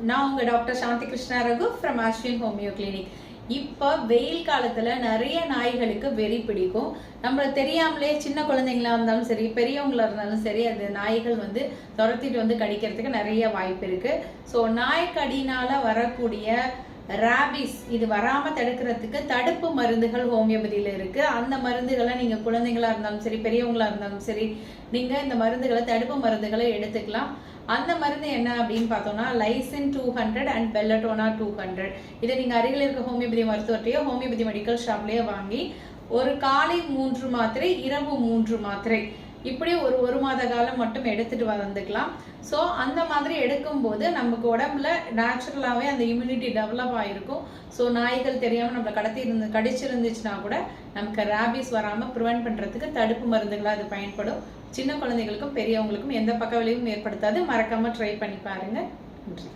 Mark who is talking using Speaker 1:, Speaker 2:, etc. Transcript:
Speaker 1: நான் உங்க doctor Shanti Krishna Raghu from Ashwin homeo clinic. இப்போ வெயில் காலத்துல நிறைய நாய்களுக்கு வெறி பிடிக்கும். நம்ம தெரியாமலே சின்ன குழந்தைங்களா இருந்தாலும் சரி, பெரியவங்களா இருந்தாலும் சரி, அது நாய்கள் வந்து துரத்திட்டு வந்து கடிக்கிறதுக்கு நிறைய வாய்ப்பு இருக்கு. ஸோ நாய் கடினால வரக்கூடிய ராபிஸ் இது வராம தடுக்கிறதுக்கு தடுப்பு மருந்துகள் ஹோமியோபதியில இருக்கு. அந்த மருந்துகளை நீங்க குழந்தைங்களா இருந்தாலும் சரி, பெரியவங்களா இருந்தாலும் சரி, நீங்க இந்த மருந்துகளை தடுப்பு மருந்துகளை எடுத்துக்கலாம். அந்த மருந்து என்ன அப்படின்னு பார்த்தோம்னா லைசின் 200 அண்ட் பெல்லட்டோனா 200. இதை நீங்க அருகில் இருக்க ஹோமியோபதி மருத்துவத்தையோ ஹோமியோபதி மெடிக்கல் ஷாப்லயோ வாங்கி ஒரு காலை 3 மாத்திரை, இரவு 3 மாத்திரை, இப்படி ஒரு மாத காலம் மட்டும் எடுத்துட்டு வந்துக்கலாம். ஸோ அந்த மாதிரி எடுக்கும்போது நமக்கு உடம்புல நேச்சுரலாகவே அந்த இம்யூனிட்டி டெவலப் ஆகிருக்கும். ஸோ நாய்கள் தெரியாமல் நம்மளை கடிச்சிருந்துச்சுன்னா கூட நமக்கு ராபிஸ் வராமல் ப்ரிவென்ட் பண்ணுறதுக்கு தடுப்பு மருந்துகளாக அது பயன்படும். சின்ன குழந்தைகளுக்கும் பெரியவங்களுக்கும் எந்த பக்க விளைவும் ஏற்படுத்தாது. மறக்காமல் ட்ரை பண்ணி பாருங்கள். நன்றி.